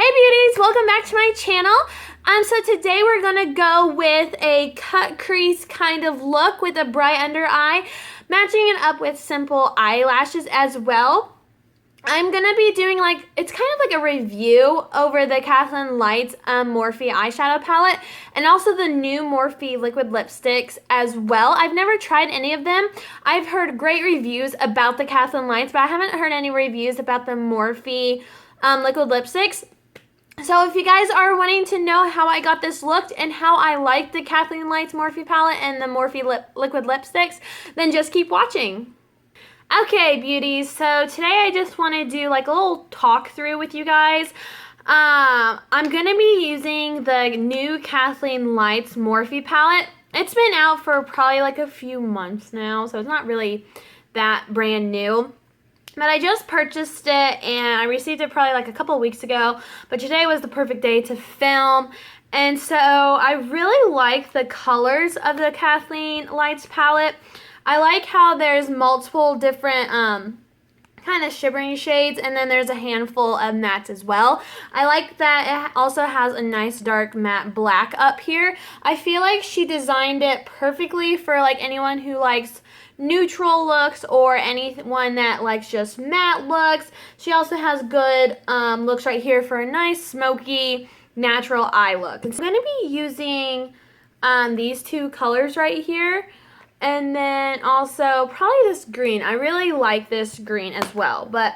Hey beauties, welcome back to my channel. So today we're gonna go with a cut crease kind of look with a bright under eye, matching it up with simple eyelashes as well. I'm gonna be doing it's kind of like a review over the Kathleen Lights Morphe eyeshadow palette and also the new Morphe liquid lipsticks as well. I've never tried any of them. I've heard great reviews about the Kathleen Lights, but I haven't heard any reviews about the Morphe liquid lipsticks. So if you guys are wanting to know how I got this look and how I like the Kathleen Lights Morphe palette and the Morphe liquid lipsticks, then just keep watching. Okay, beauties, so today I just want to do like a little talk through with you guys. I'm going to be using the new Kathleen Lights Morphe palette. It's been out for probably like a few months now, so it's not really that brand new. But I just purchased it and I received it probably like a couple of weeks ago, but today was the perfect day to film. And so I really like the colors of the Kathleen Lights palette. I like how there's multiple different kind of shimmering shades, and then there's a handful of mattes as well. I like that it also has a nice dark matte black up here. I feel like she designed it perfectly for like anyone who likes neutral looks or anyone that likes just matte looks. She also has good looks right here for a nice smoky natural eye look. And so I'm going to be using these two colors right here, and then also probably this green. I really like this green as well, but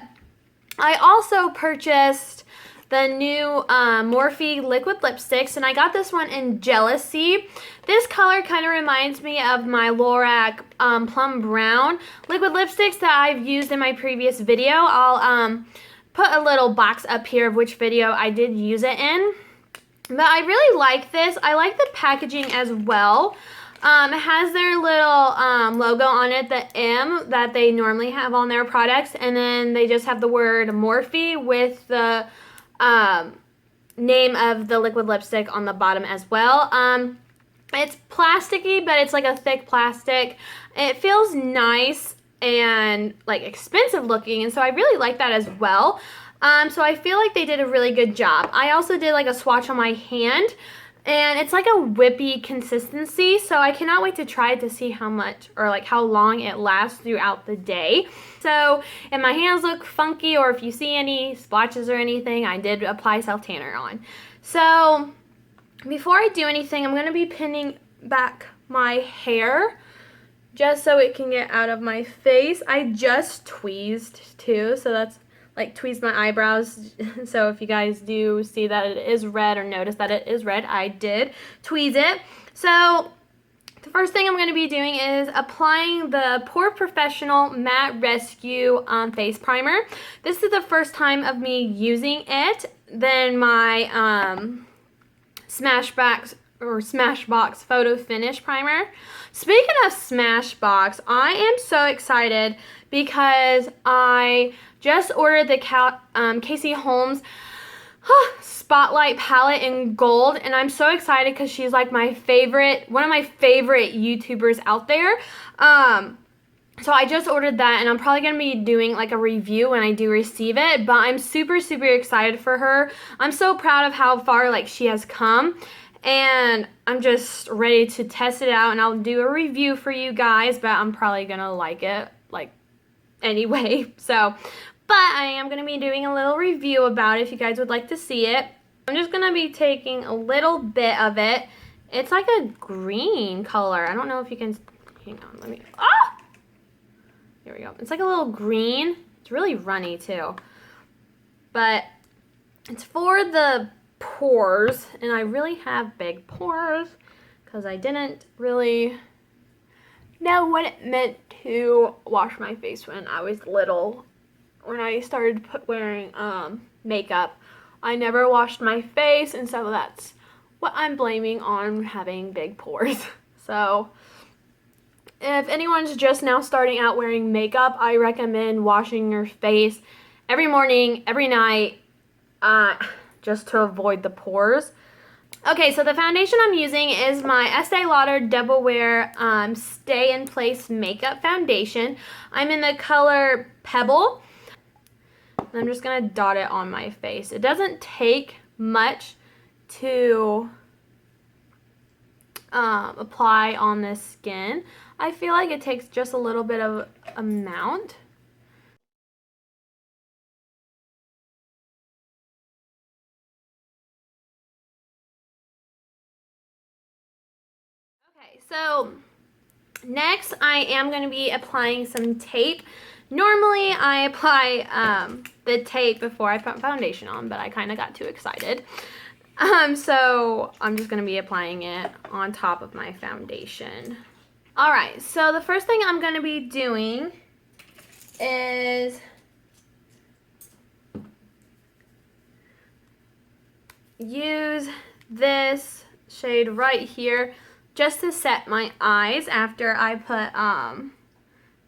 I also purchased the new Morphe liquid lipsticks, and I got this one in Jealousy. This color kind of reminds me of my Lorac Plum Brown liquid lipsticks that I've used in my previous video. I'll put a little box up here of which video I did use it in. But I really like this. I like the packaging as well. It has their little logo on it, the M that they normally have on their products, and then they just have the word Morphe with the name of the liquid lipstick on the bottom as well. It's plasticky, but it's like a thick plastic. It feels nice and like expensive looking, and so I really like that as well. So I feel like they did a really good job. I also did like a swatch on my hand, and it's like a whippy consistency, so I cannot wait to try it to see how much or like how long it lasts throughout the day. So if my hands look funky or if you see any splotches or anything, I did apply self-tanner on. So before I do anything, I'm going to be pinning back my hair just so it can get out of my face. I just tweezed too, so that's like tweezed my eyebrows. So if you guys do see that it is red or notice that it is red, I did tweeze it. So the first thing I'm going to be doing is applying the Pore Professional Matte Rescue Face Primer. This is the first time of me using it. Then my Smashbox Photo Finish Primer. Speaking of Smashbox, I am so excited because I just ordered the Casey Holmes Spotlight palette in gold, and I'm so excited because she's like one of my favorite YouTubers out there. So I just ordered that, and I'm probably going to be doing like a review when I do receive it, but I'm super, super excited for her. I'm so proud of how far like she has come, and I'm just ready to test it out, and I'll do a review for you guys, but I'm probably going to like it like anyway. So, but I am going to be doing a little review about it if you guys would like to see it. I'm just going to be taking a little bit of it. It's like a green color. I don't know if you can, hang on, let me, here we go. It's like a little green. It's really runny too. But it's for the pores, and I really have big pores because I didn't really know what it meant to wash my face when I was little. When I started wearing makeup, I never washed my face, and so that's what I'm blaming on having big pores. So if anyone's just now starting out wearing makeup, I recommend washing your face every morning, every night, just to avoid the pores. Okay, so the foundation I'm using is my Estee Lauder Double Wear Stay in Place Makeup Foundation. I'm in the color Pebble. And I'm just going to dot it on my face. It doesn't take much to apply on this skin. I feel like it takes just a little bit of amount. Okay, so next I am going to be applying some tape. Normally I apply the tape before I put foundation on, but I kind of got too excited. So I'm just going to be applying it on top of my foundation. Alright, so the first thing I'm going to be doing is use this shade right here just to set my eyes after I put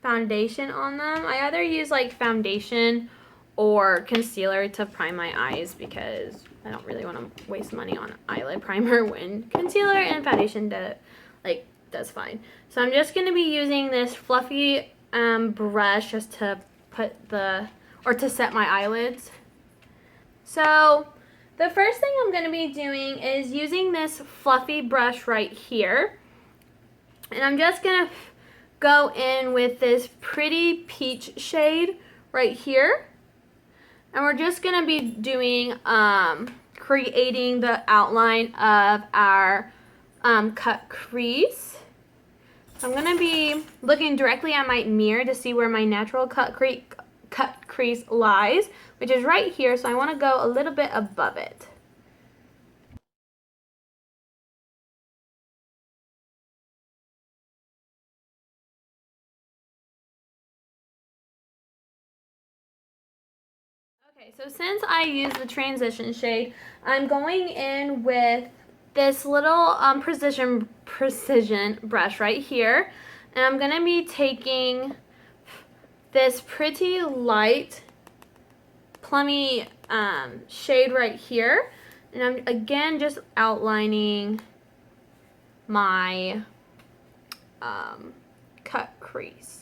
foundation on them. I either use like foundation or concealer to prime my eyes because I don't really want to waste money on eyelid primer when concealer and foundation does fine. So I'm just going to be using this fluffy brush just to to set my eyelids. So the first thing I'm going to be doing is using this fluffy brush right here. And I'm just going to go in with this pretty peach shade right here. And we're just going to be doing, creating the outline of our cut crease. So I'm going to be looking directly at my mirror to see where my natural cut crease lies, which is right here, so I want to go a little bit above it. Okay, so since I use the transition shade, I'm going in with this little precision brush right here, and I'm going to be taking this pretty light plummy shade right here, and I'm again just outlining my cut crease.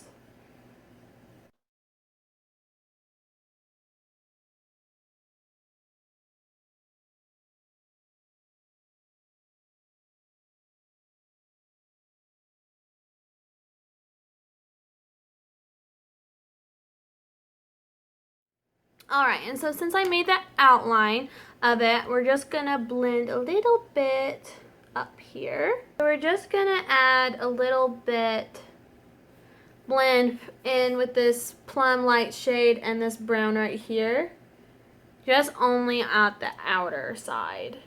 Alright, and so since I made that outline of it, we're just going to blend a little bit up here. So we're just going to add a little bit, blend in with this plum light shade and this brown right here. Just only at the outer side.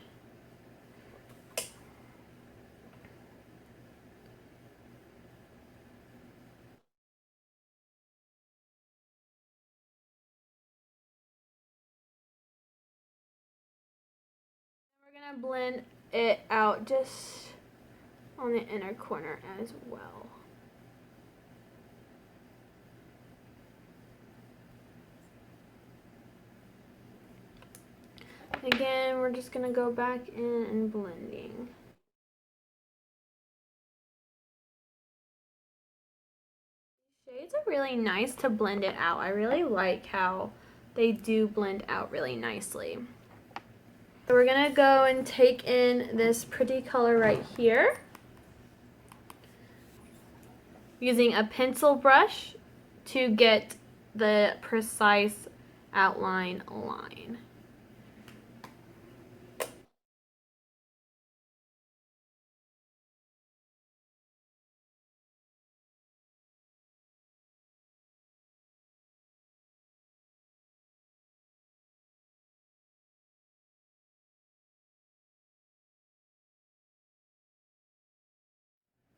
We're going to blend it out just on the inner corner as well. Again, we're just going to go back in and blending. Shades are really nice to blend it out. I really like how they do blend out really nicely. So we're going to go and take in this pretty color right here, using a pencil brush to get the precise outline line.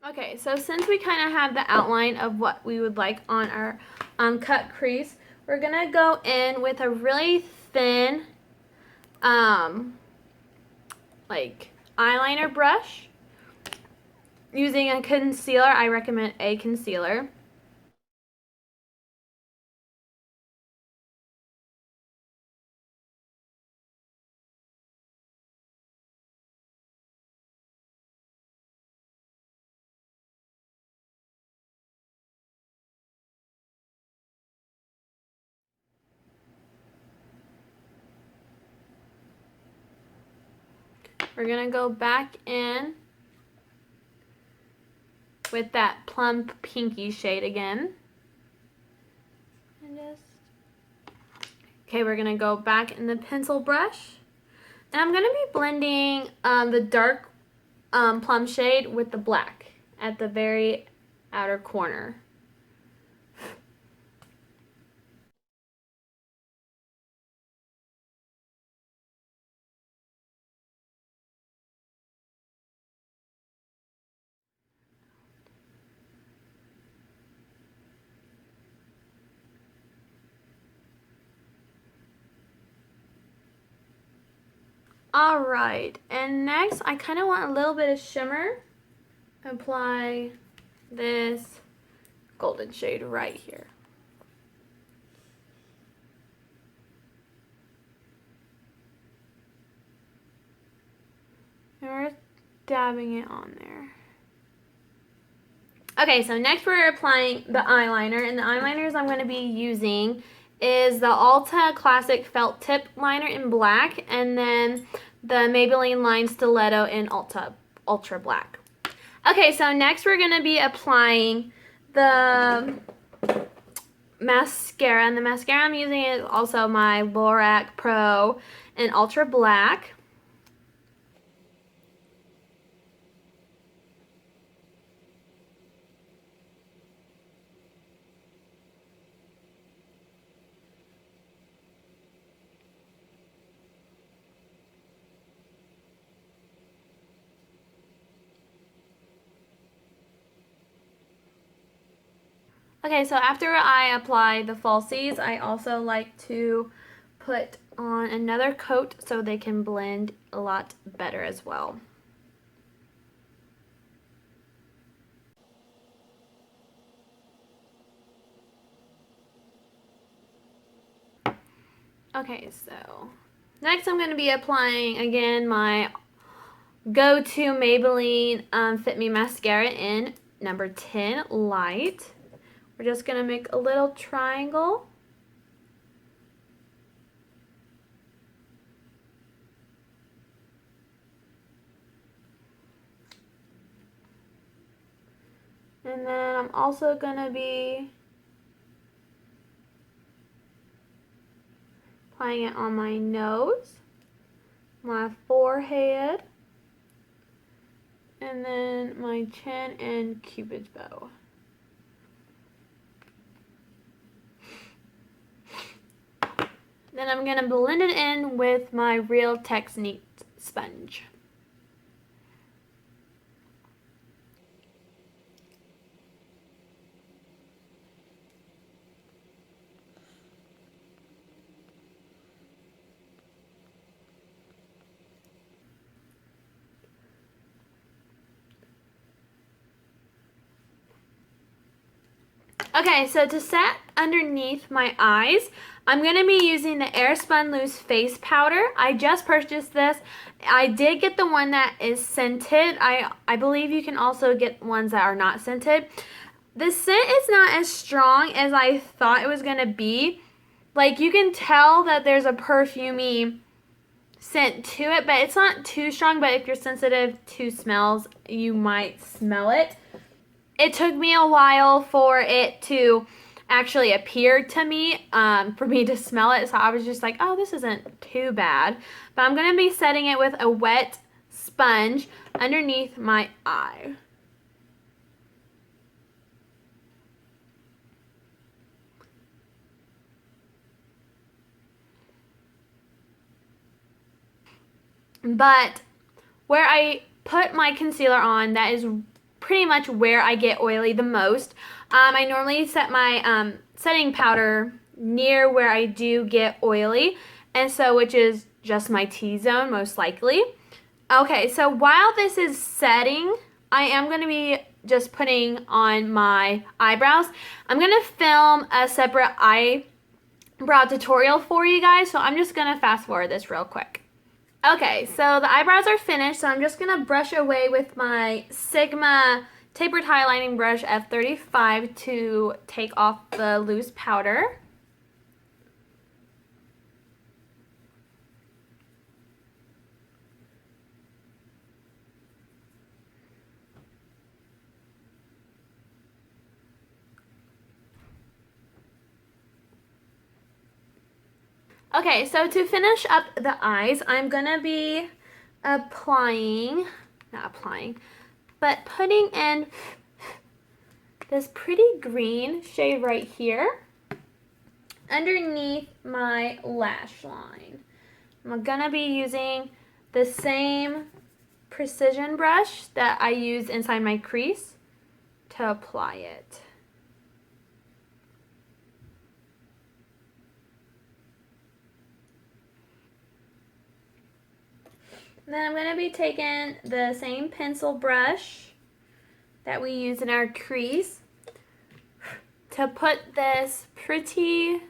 Okay, so since we kind of have the outline of what we would like on our cut crease, we're going to go in with a really thin like eyeliner brush. Using a concealer, I recommend a concealer. we're going to go back in with that plum pinky shade again. And okay, we're going to go back in the pencil brush. And I'm going to be blending the dark plum shade with the black at the very outer corner. Alright, and next I kind of want a little bit of shimmer. Apply this golden shade right here. And we're dabbing it on there. Okay, so next we're applying the eyeliner, and the eyeliners I'm going to be using is the Ulta Classic Felt Tip Liner in black, and then the Maybelline Line Stiletto in Ultra Black. Okay, so next we're going to be applying the mascara, and the mascara I'm using is also my Lorac Pro in Ultra Black. Okay, so after I apply the falsies, I also like to put on another coat so they can blend a lot better as well. Okay, so next I'm going to be applying again my go-to Maybelline Fit Me Mascara in number 10 Light. We're just going to make a little triangle. And then I'm also going to be applying it on my nose, my forehead, and then my chin and Cupid's bow. Then I'm going to blend it in with my Real Techniques sponge. Okay, so to set underneath my eyes, I'm going to be using the Airspun Loose Face Powder. I just purchased this. I did get the one that is scented. I believe you can also get ones that are not scented. The scent is not as strong as I thought it was going to be. Like, you can tell that there's a perfumey scent to it, but it's not too strong. But if you're sensitive to smells, you might smell it. It took me a while for it to actually appear to me, for me to smell it. So I was just like, oh, this isn't too bad. But I'm going to be setting it with a wet sponge underneath my eye. But where I put my concealer on, that is pretty much where I get oily the most. I normally set my setting powder near where I do get oily, and so which is just my T-zone most likely. Okay, so while this is setting, I am going to be just putting on my eyebrows. I'm going to film a separate eyebrow tutorial for you guys, so I'm just going to fast forward this real quick. Okay, so the eyebrows are finished, so I'm just going to brush away with my Sigma Tapered Highlighting Brush F35 to take off the loose powder. Okay, so to finish up the eyes, I'm gonna be putting in this pretty green shade right here underneath my lash line. I'm gonna be using the same precision brush that I use inside my crease to apply it. And then I'm going to be taking the same pencil brush that we use in our crease to put this pretty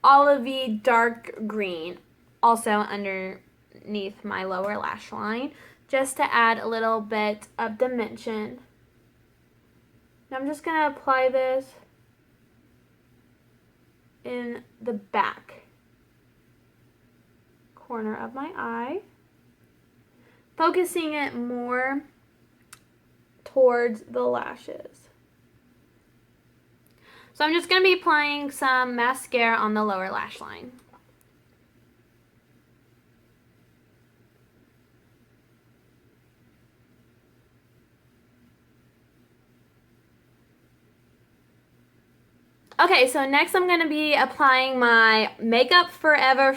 olivey dark green also underneath my lower lash line, just to add a little bit of dimension. And I'm just going to apply this in the back corner of my eye, focusing it more towards the lashes. So I'm just going to be applying some mascara on the lower lash line. Okay, so next I'm going to be applying my Makeup Forever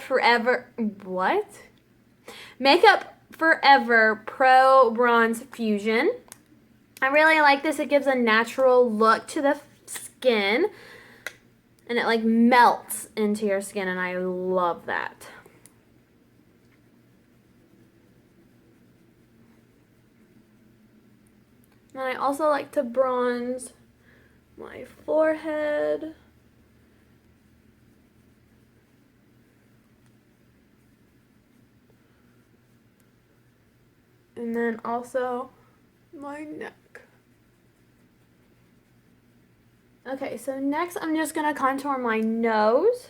Pro Bronze Fusion. I really like this. It gives a natural look to the skin, and it like melts into your skin, and I love that. And I also like to bronze my forehead. And then also my neck. Okay, so next I'm just going to contour my nose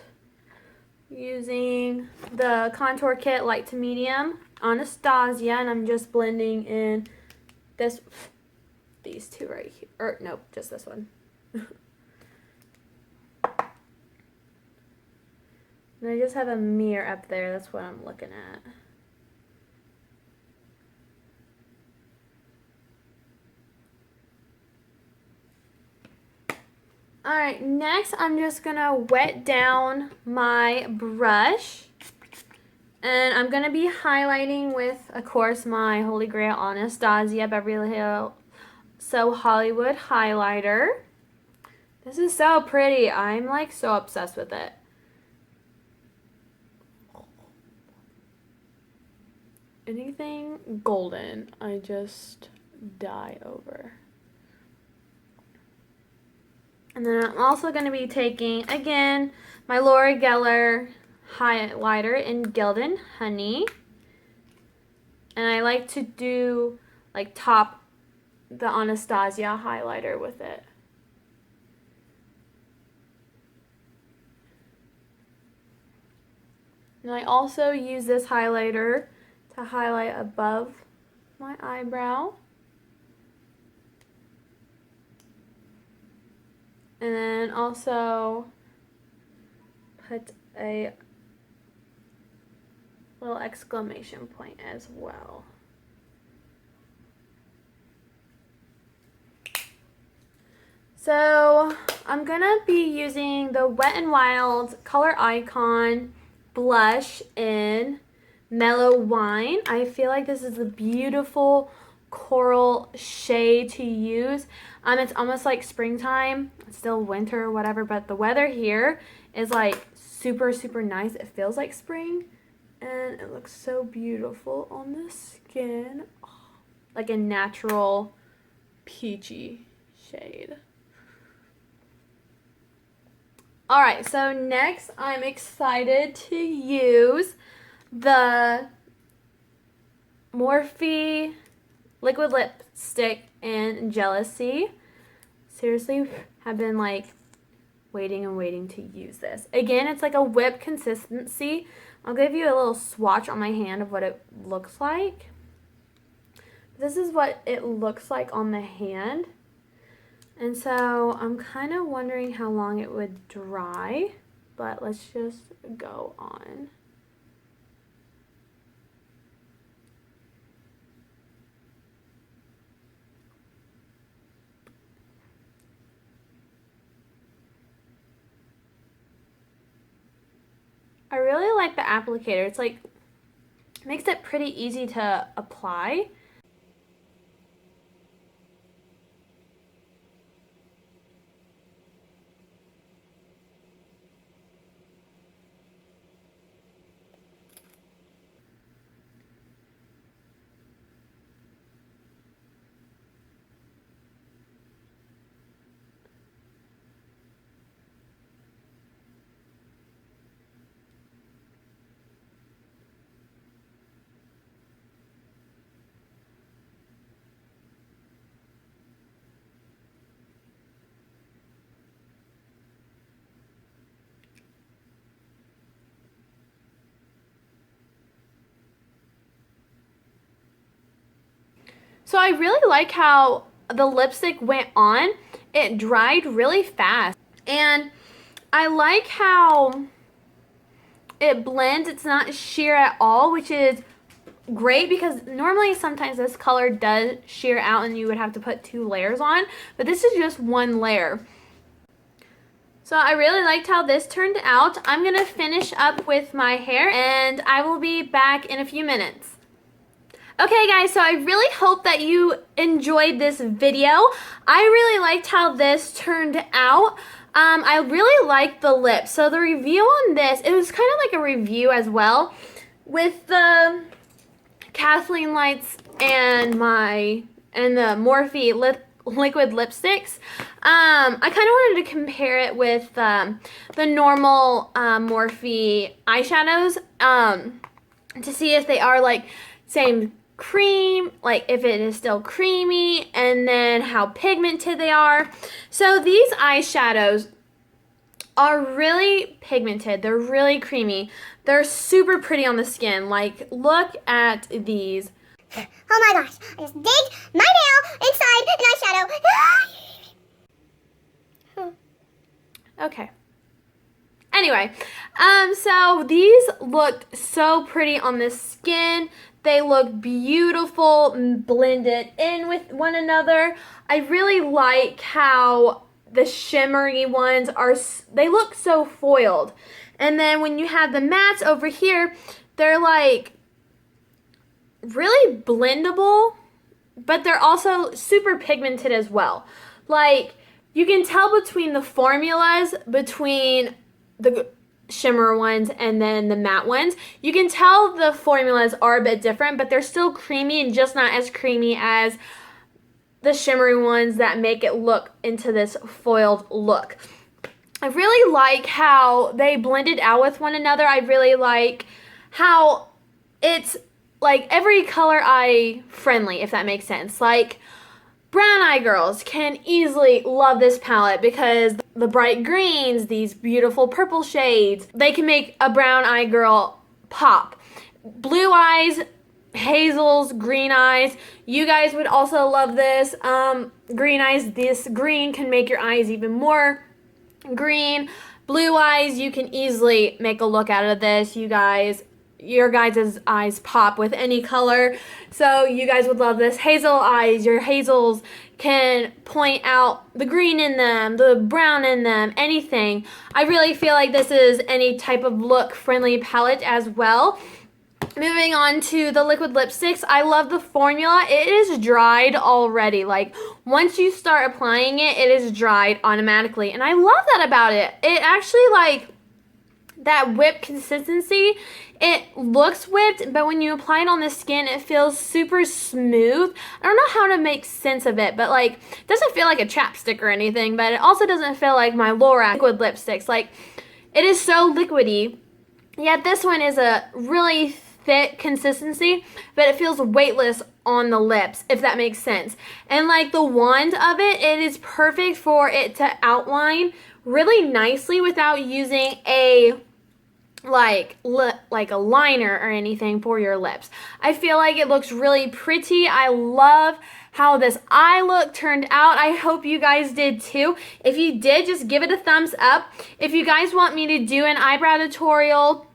using the contour kit light to medium Anastasia, and I'm just blending in these two right here, or nope, just this one. And I just have a mirror up there, that's what I'm looking at. Alright, next I'm just going to wet down my brush. And I'm going to be highlighting with, of course, my Holy Grail Anastasia Beverly Hills So Hollywood highlighter. This is so pretty. I'm like so obsessed with it. Anything golden, I just die over. And then I'm also going to be taking, again, my Laura Geller highlighter in Gilded Honey. And I like to do, like, top the Anastasia highlighter with it. And I also use this highlighter to highlight above my eyebrow. And then also put a little exclamation point as well. So I'm gonna be using the Wet n Wild Color Icon blush in Mellow Wine. I feel like this is a beautiful coral shade to use. It's almost like springtime. It's still winter or whatever, but the weather here is like super, super nice. It feels like spring, and it looks so beautiful on the skin. Oh, like a natural peachy shade. Alright, so next I'm excited to use the Morphe liquid lipstick in Jealousy. Seriously, have been like waiting and waiting to use this. Again, it's like a whip consistency. I'll give you a little swatch on my hand of what it looks like. This is what it looks like on the hand. And so I'm kind of wondering how long it would dry. but let's just go on. I really like the applicator. It's like, makes it pretty easy to apply. So I really like how the lipstick went on. It dried really fast. And I like how it blends. It's not sheer at all, which is great because normally sometimes this color does sheer out and you would have to put 2 layers on. But this is just 1 layer. So I really liked how this turned out. I'm going to finish up with my hair and I will be back in a few minutes. Okay guys, so I really hope that you enjoyed this video. I really liked how this turned out. I really liked the lips. So the review on this, it was kind of like a review as well with the Kathleen Lights and the Morphe liquid lipsticks. I kind of wanted to compare it with the normal Morphe eyeshadows to see if they are like same cream, like if it is still creamy, and then how pigmented they are. So these eyeshadows are really pigmented. They're really creamy. They're super pretty on the skin. Like, look at these. Oh my gosh, I just digged my nail inside an eyeshadow. Okay. Anyway, so these looked so pretty on the skin. They look beautiful, blended in with one another. I really like how the shimmery ones they look so foiled. And then when you have the mattes over here, they're like really blendable, but they're also super pigmented as well. Like, you can tell between the formulas, between the shimmer ones and then the matte ones. You can tell the formulas are a bit different, but they're still creamy and just not as creamy as the shimmery ones that make it look into this foiled look. I really like how they blended out with one another. I really like how it's like every color eye friendly, if that makes sense. Like, brown eye girls can easily love this palette because the bright greens, these beautiful purple shades, they can make a brown eye girl pop. Blue eyes, hazels, green eyes, you guys would also love this. Green eyes, this green can make your eyes even more green. Blue eyes, you can easily make a look out of this. Your guys' eyes pop with any color, so you guys would love this. Hazel eyes, your hazels can point out the green in them, the brown in them, anything. I really feel like this is any type of look friendly palette as well. Moving on to the liquid lipsticks, I love the formula. It is dried already. Like, once you start applying it, it is dried automatically, and I love that about it. It actually, like, that whipped consistency, it looks whipped, but when you apply it on the skin, it feels super smooth. I don't know how to make sense of it, but like, it doesn't feel like a chapstick or anything, but it also doesn't feel like my Lorac liquid lipsticks. Like, it is so liquidy, yet this one is a really thick consistency, but it feels weightless on the lips, if that makes sense. And like the wand of it, it is perfect for it to outline really nicely without using a like a liner or anything for your lips. I feel like it looks really pretty. I love how this eye look turned out. I hope you guys did too. If you did, just give it a thumbs up. If you guys want me to do an eyebrow tutorial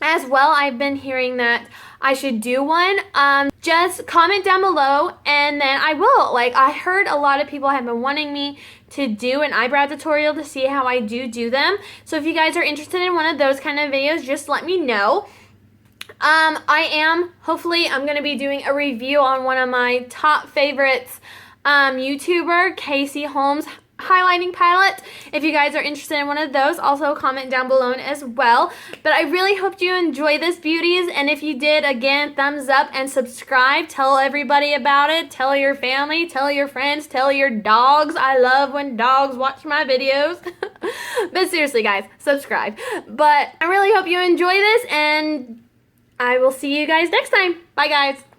as well, I've been hearing that I should do one. Just comment down below and then I will. Like, I heard a lot of people have been wanting me to do an eyebrow tutorial to see how I do them. So if you guys are interested in one of those kind of videos, just let me know. Hopefully I'm going to be doing a review on one of my top favorites, YouTuber, Casey Holmes highlighting palette. If you guys are interested in one of those, also comment down below as well. But I really hope you enjoy this, beauties, and if you did, again, thumbs up and subscribe. Tell everybody about it. Tell your family, tell your friends, tell your dogs. I love when dogs watch my videos. But seriously, guys, subscribe. But I really hope you enjoy this, and I will see you guys next time. Bye, guys.